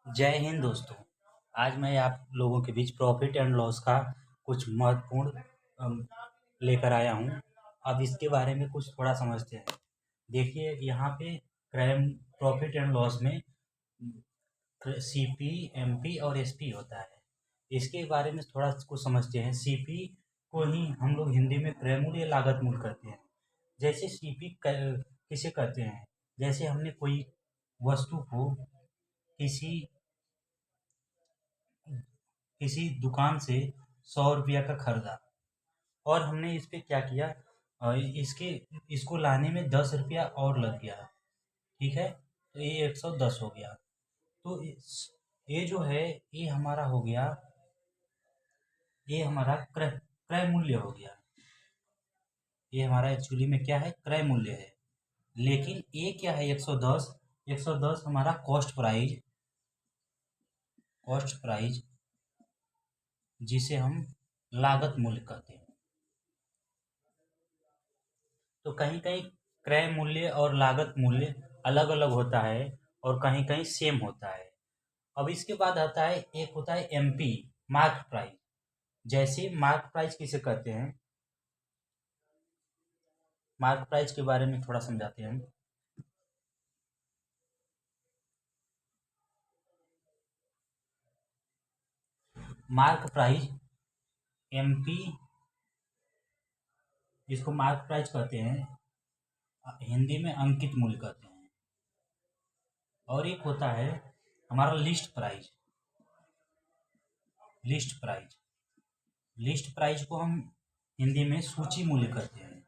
जय हिंद दोस्तों। आज मैं आप लोगों के बीच प्रॉफिट एंड लॉस का कुछ महत्वपूर्ण लेकर आया हूँ। अब इसके बारे में कुछ थोड़ा समझते हैं। देखिए यहाँ पे क्राइम प्रॉफिट एंड लॉस में सीपी, एमपी और एसपी होता है। इसके बारे में थोड़ा कुछ समझते हैं। सीपी को ही हम लोग हिंदी में क्रय मूल्य या लागत मूल्य कहते हैं। जैसे सीपी किसे कहते हैं? जैसे हमने कोई वस्तु को किसी किसी दुकान से 100 रुपया का खरीदा और हमने इस पे क्या किया, इसके इसको लाने में 10 रुपया और लग गया। ठीक है, तो ये 110 हो गया। तो ये जो है, ये हमारा हो गया, ये हमारा क्रय क्रय मूल्य हो गया। ये हमारा एक्चुअली में क्या है, क्रय मूल्य है। लेकिन ये क्या है, 110, 110 हमारा कॉस्ट प्राइज जिसे हम लागत मूल्य कहते हैं। तो कहीं कहीं क्रय मूल्य और लागत मूल्य अलग अलग होता है और कहीं कहीं सेम होता है। अब इसके बाद आता है, एक होता है एमपी, मार्क प्राइस। जैसे मार्क प्राइस किसे कहते हैं, मार्क प्राइस के बारे में थोड़ा समझाते हैं हम। मार्क प्राइस, एमपी, जिसको मार्क प्राइस कहते हैं, हिंदी में अंकित मूल्य कहते हैं। और एक होता है हमारा लिस्ट प्राइस। लिस्ट प्राइस को हम हिंदी में सूची मूल्य कहते हैं।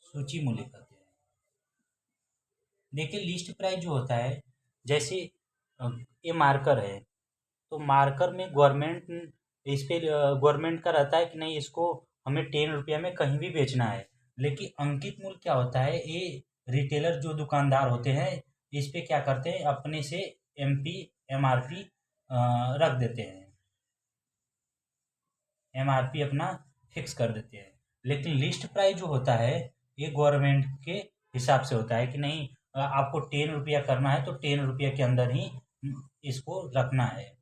सूची मूल्य कहते हैं। देखिए लिस्ट प्राइस जो होता है, जैसे ये मार्कर है, तो मार्कर में गवर्नमेंट, इस पे गवर्नमेंट का रहता है कि नहीं, इसको हमें 10 रुपया में कहीं भी बेचना है। लेकिन अंकित मूल्य क्या होता है, ये रिटेलर जो दुकानदार होते हैं, इस पे क्या करते हैं, अपने से एमपी, एमआरपी रख देते हैं। एमआरपी अपना फिक्स कर देते हैं। लेकिन लिस्ट प्राइस जो होता है, ये गवर्नमेंट के हिसाब से होता है कि नहीं, आपको 10 रुपया करना है तो 10 रुपया के अंदर ही इसको रखना है।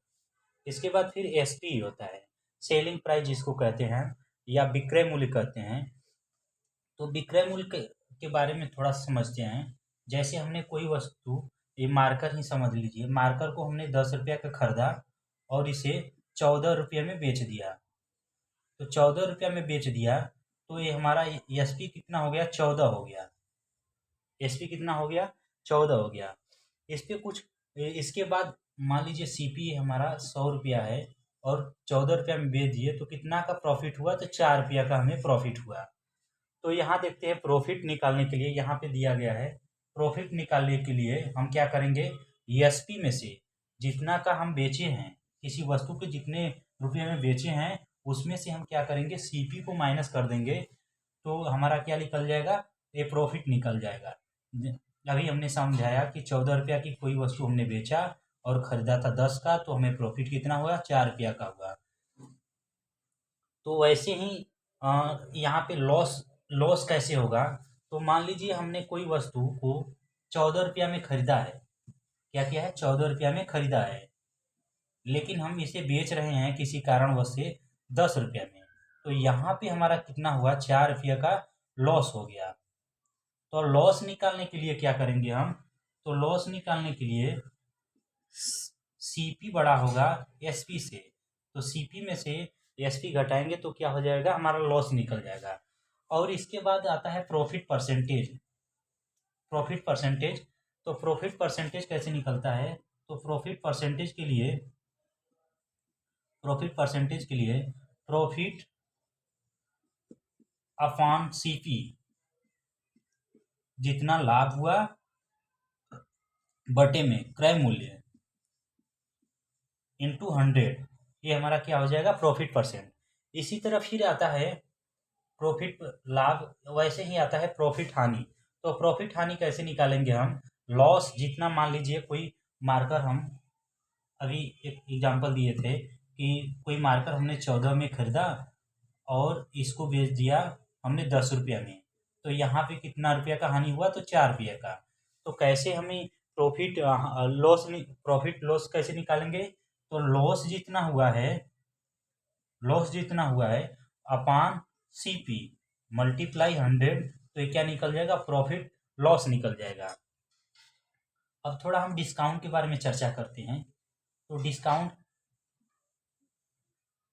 इसके बाद फिर एसपी होता है, सेलिंग प्राइस जिसको कहते हैं, या विक्रय मूल्य कहते हैं। तो विक्रय मूल्य के बारे में थोड़ा समझते हैं। जैसे हमने कोई वस्तु, ये मार्कर ही समझ लीजिए, मार्कर को हमने 10 रुपया का खरीदा और इसे 14 रुपये में बेच दिया। तो 14 रुपया में बेच दिया, तो ये हमारा एसपी कितना हो गया, 14 हो गया। एसपी कितना हो गया, 14 हो गया। इस पे कुछ, इसके बाद मान लीजिए सीपी हमारा 100 रुपया है और 14 रुपया में बेच दिए, तो कितना का प्रॉफिट हुआ, तो 4 रुपया का हमें प्रॉफिट हुआ। तो यहाँ देखते हैं, प्रॉफिट निकालने के लिए यहाँ पे दिया गया है। प्रॉफिट निकालने के लिए हम क्या करेंगे, एसपी में से जितना का हम बेचे हैं, किसी वस्तु के जितने रुपये में बेचे हैं, उसमें से हम क्या करेंगे, सीपी को माइनस कर देंगे। तो हमारा क्या निकल जाएगा, ये प्रॉफिट निकल जाएगा। अभी हमने समझाया कि 14 रुपया की कोई वस्तु हमने बेचा और खरीदा था 10 का, तो हमें प्रॉफिट कितना हुआ, 4 रुपया का हुआ। तो वैसे ही यहाँ पे लॉस लॉस कैसे होगा। तो मान लीजिए हमने कोई वस्तु को 14 रुपया में खरीदा है। क्या किया है, 14 रुपया में खरीदा है, लेकिन हम इसे बेच रहे हैं किसी कारणवश से 10 रुपया में। तो यहाँ पे हमारा कितना हुआ, 4 रुपया का लॉस हो गया। तो लॉस निकालने के लिए क्या करेंगे हम, तो लॉस निकालने के लिए सीपी बड़ा होगा एसपी से। तो सीपी में से एसपी घटाएंगे तो क्या हो जाएगा, हमारा लॉस निकल जाएगा। और इसके बाद आता है प्रॉफिट परसेंटेज। तो प्रॉफिट परसेंटेज कैसे निकलता है, तो प्रॉफिट परसेंटेज के लिए प्रॉफिट अपॉन सीपी, जितना लाभ हुआ बटे में क्रय मूल्य इंटू 100, ये हमारा क्या हो जाएगा, प्रॉफिट परसेंट। इसी तरह फिर आता है प्रॉफिट लाभ, वैसे ही आता है प्रॉफिट हानि। तो प्रॉफिट हानि कैसे निकालेंगे हम, लॉस जितना, मान लीजिए कोई मार्कर, हम अभी एक एग्जांपल दिए थे कि कोई मार्कर हमने 14 में खरीदा और इसको बेच दिया हमने 10 रुपया में। तो यहाँ पे कितना रुपया का हानि हुआ, तो 4 रुपया का। तो कैसे हमें प्रॉफिट लॉस, प्रॉफिट लॉस कैसे निकालेंगे? तो लॉस जितना हुआ है अपान सीपी मल्टीप्लाई 100, तो ये क्या निकल जाएगा? प्रॉफिट लॉस निकल जाएगा। अब थोड़ा हम डिस्काउंट के बारे में चर्चा करते हैं। तो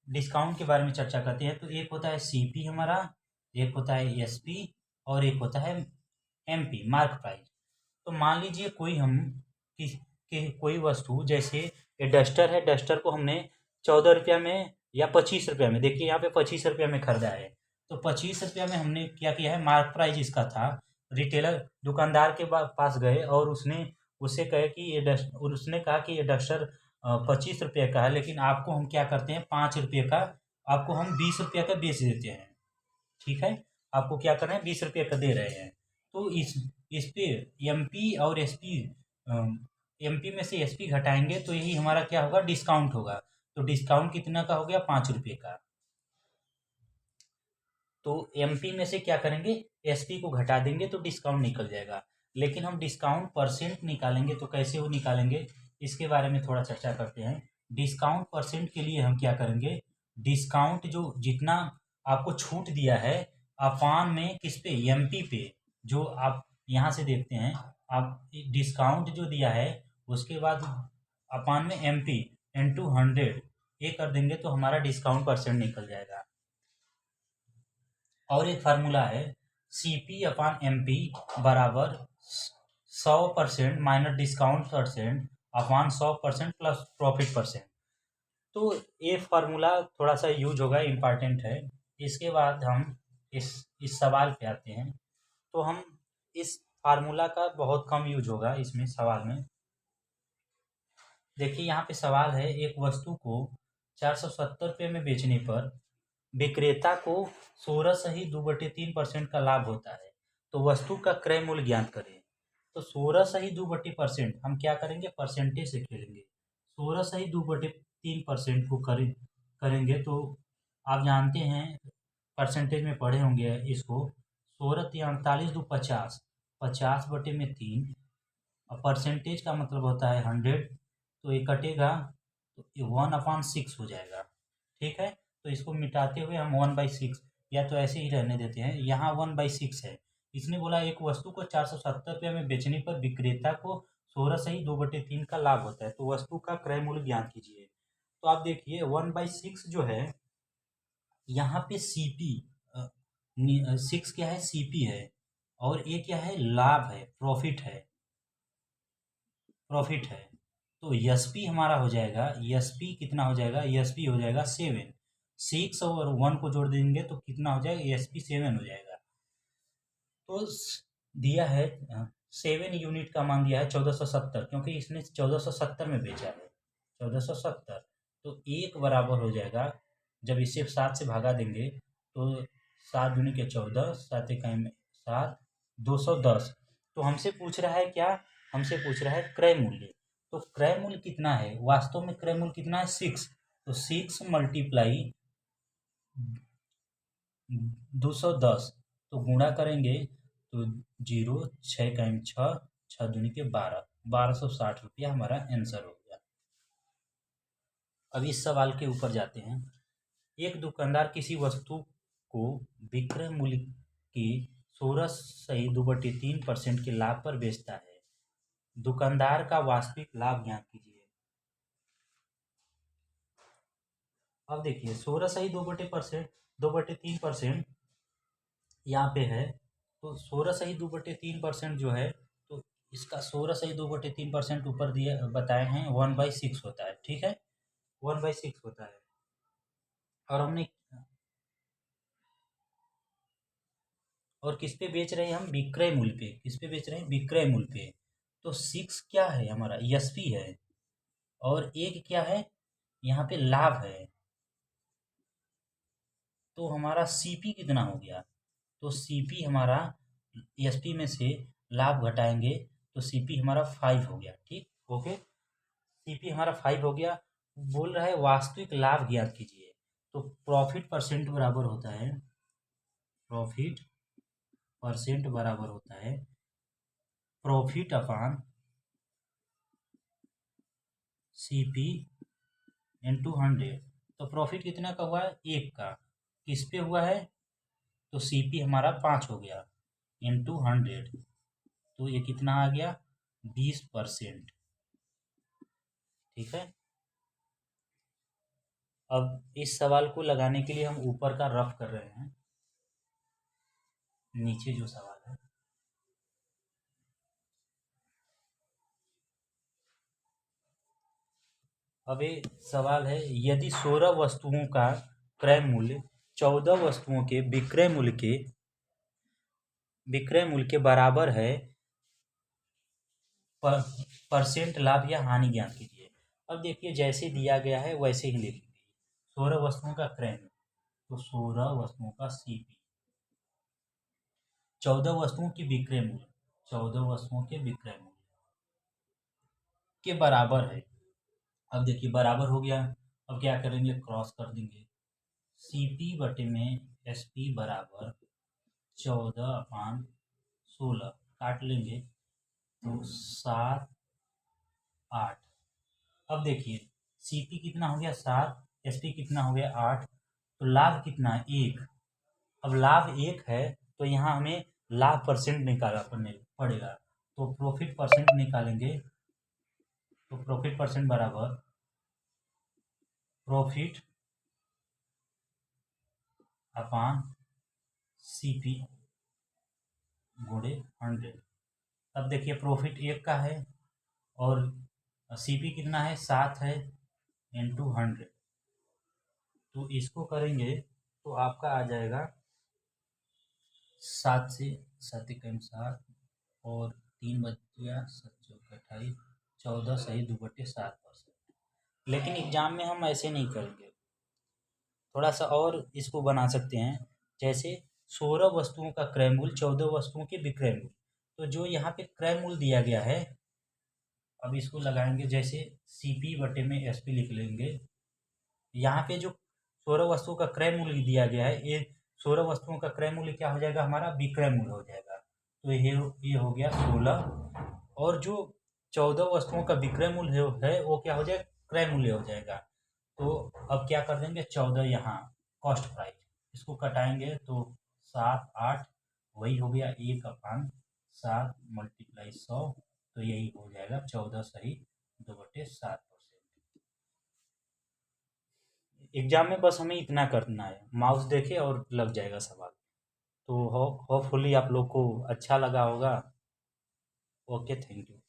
डिस्काउंट के बारे में चर्चा करते हैं। तो एक होता है सीपी हमारा, एक होता है एसपी, और एक होता है एमपी मार्क प्राइस। तो मान लीजिए कोई वस्तु, जैसे ये डस्टर है, डस्टर को हमने 14 रुपया में या 25 रुपया में, देखिए यहाँ पे 25 रुपया में खरीदा है। तो 25 रुपया में हमने क्या किया है, मार्क प्राइस इसका था। रिटेलर दुकानदार के पास गए और उससे कहे कि उसने कहा कि ये डस्टर 25 रुपये का है, लेकिन आपको हम क्या करते हैं, 5 रुपये का, आपको हम 20 रुपये का बेच देते हैं। ठीक है, आपको क्या कर रहे हैं, 20 रुपये का दे रहे हैं। तो इस पे एमपी और एसपी, एमपी में से एसपी घटाएंगे तो यही हमारा क्या होगा, डिस्काउंट होगा। तो डिस्काउंट कितना का हो गया, 5 रुपये का। तो एमपी में से क्या करेंगे, एसपी को घटा देंगे तो डिस्काउंट निकल जाएगा। लेकिन हम डिस्काउंट परसेंट निकालेंगे तो कैसे वो निकालेंगे, इसके बारे में थोड़ा चर्चा करते हैं। डिस्काउंट परसेंट के लिए हम क्या करेंगे, डिस्काउंट जो जितना आपको छूट दिया है अपान में किस पे, एमपी पे, जो आप यहाँ से देखते हैं, आप डिस्काउंट जो दिया है उसके बाद अपान में एमपी इंटू 100 ये कर देंगे तो हमारा डिस्काउंट परसेंट निकल जाएगा। और एक फार्मूला है, C P upon M P बराबर 100% minus discount percent upon 100% plus profit percent. तो ये फार्मूला थोड़ा सा यूज होगा, इम्पॉर्टेंट है। इसके बाद हम इस सवाल पे आते हैं। तो हम इस फार्मूला का बहुत कम यूज होगा इसमें सवाल में। देखिए यहाँ पे सवाल है, एक वस्तु को 470 रुपये में बेचने पर विक्रेता को 16 सही 2/3% का लाभ होता है। तो वस्तु का क्रय मूल्य ज्ञात करें। तो 16 सही 2/3% हम क्या करेंगे, परसेंटेज से खेलेंगे। 16 सही 2/3% को करेंगे तो आप जानते हैं, परसेंटेज में पढ़े होंगे इसको। 16 × 48 = 50, 50/3, और परसेंटेज का मतलब होता है 100। तो ये कटेगा तो ये 1/6 हो जाएगा। ठीक है, तो इसको मिटाते हुए हम 1/6, या तो ऐसे ही रहने देते हैं, यहाँ 1/6 है। इसने बोला एक वस्तु को 470 रुपये में बेचने पर विक्रेता को 16 सही 2/3 का लाभ होता है, तो वस्तु का क्रय मूल्य ज्ञात कीजिए। तो आप देखिए 1/6 जो है, यहाँ पे सीपी 6 क्या है, सीपी है, और ये क्या है, लाभ है, प्रॉफिट है। तो एसपी हमारा हो जाएगा, एसपी कितना हो जाएगा, एसपी हो जाएगा 7। 6 और 1 को जोड़ देंगे तो कितना हो जाएगा, एसपी 7 हो जाएगा। तो दिया है 7 यूनिट का मान दिया है 1470, क्योंकि इसने 1470 में बेचा है, 1470। तो एक बराबर हो जाएगा, जब इसे 7 से भागा देंगे तो 7 दूनी के 14, 7 इकाई में 7, 210। तो हमसे पूछ रहा है क्या, हमसे पूछ रहा है क्रय मूल्य। तो क्रय मूल्य कितना है, वास्तव में क्रय मूल्य कितना है, 6। तो 6 मल्टीप्लाई 210, तो गुणा करेंगे तो 0, 6 × 6 दूनी के 12, 1260 रुपया हमारा आंसर हो गया। अब इस सवाल के ऊपर जाते हैं। एक दुकानदार किसी वस्तु को विक्रय मूल्य के 16 सही 2/3% के लाभ पर बेचता है। दुकानदार का वास्तविक लाभ ज्ञात कीजिए। अब देखिए 16 सही 2/3% यहाँ पे है, तो 16 सही 2/3% जो है, तो इसका 16 सही 2/3% ऊपर दिया बताए हैं 1/6 होता है। ठीक है, 1/6 होता है। और हमने और किस पे बेच रहे हैं, हम विक्रय मूल्य पे, किस पे बेच रहे हैं, विक्रय मूल्य पे। तो 6 क्या है हमारा, एसपी है, और एक क्या है, यहाँ पे लाभ है। तो हमारा सीपी कितना हो गया, तो सीपी हमारा एसपी में से लाभ घटाएंगे तो सीपी हमारा 5 हो गया। ठीक, ओके, सीपी हमारा 5 हो गया। बोल रहा है वास्तविक लाभ ज्ञात कीजिए। तो प्रॉफिट परसेंट बराबर होता है, प्रॉफिट परसेंट बराबर होता है प्रॉफिट अपान CP इंटू 100, तो प्रॉफिट कितना का हुआ है? 1 का। किस पे हुआ है? तो CP हमारा 5 हो गया इंटू 100, तो ये कितना आ गया? 20%। ठीक है। अब इस सवाल को लगाने के लिए हम ऊपर का रफ कर रहे हैं, नीचे जो सवाल है। अब ये सवाल है, यदि 16 वस्तुओं का क्रय मूल्य 14 वस्तुओं के विक्रय मूल्य के बराबर है, परसेंट लाभ या हानि ज्ञात कीजिए। अब देखिए, जैसे दिया गया है वैसे ही लिखेंगे। 16 वस्तुओं का क्रय मूल्य, तो 16 वस्तुओं का CP, 14 वस्तुओं की विक्रय मूल्य, 14 वस्तुओं के विक्रय मूल्य के बराबर है। अब देखिए बराबर हो गया। अब क्या करेंगे? क्रॉस कर देंगे। CP बटे में SP बराबर 14/16, काट लेंगे तो 7, 8। अब देखिए CP कितना हो गया? 7, SP कितना हो गया? 8। तो लाभ कितना है? 1। अब लाभ 1 है, तो यहाँ हमें लाभ परसेंट निकालना पड़ेगा। तो प्रॉफिट परसेंट निकालेंगे, तो प्रॉफिट परसेंट बराबर प्रॉफिट अपान CP गुणे 100। अब देखिए प्रॉफिट 1 का है और CP कितना है? 7 है इंटू 100, तो इसको करेंगे तो आपका आ जाएगा 7 से 7 एकम 7 और 3 बच गया 7 चौके 28, 14 सही 2/7%। लेकिन एग्जाम में हम ऐसे नहीं करेंगे, थोड़ा सा और इसको बना सकते हैं। जैसे 16 वस्तुओं का क्रय मूल्य 14 वस्तुओं के विक्रय मूल्य, तो जो यहाँ पे क्रय मूल्य दिया गया है, अब इसको लगाएंगे। जैसे CP बटे में SP लिख लेंगे। यहाँ पे जो 16 वस्तुओं का क्रय मूल्य दिया गया है, ये 16 वस्तुओं का क्रय मूल्य क्या हो जाएगा? हमारा विक्रय मूल्य हो जाएगा। तो ये हो गया 16, और जो 14 वस्तुओं का विक्रय मूल्य है वो क्या हो जाएगा? क्रय मूल्य हो जाएगा। तो अब क्या कर देंगे? 14 यहाँ कॉस्ट प्राइस, इसको कटाएंगे तो 7, 8, वही हो गया 1/7 मल्टीप्लाई 100, तो यही हो जाएगा 14 सही 2/7%। एग्जाम में बस हमें इतना करना है, माउस देखे और लग जाएगा सवाल। तो होपफुली आप लोग को अच्छा लगा होगा। Okay, thank you.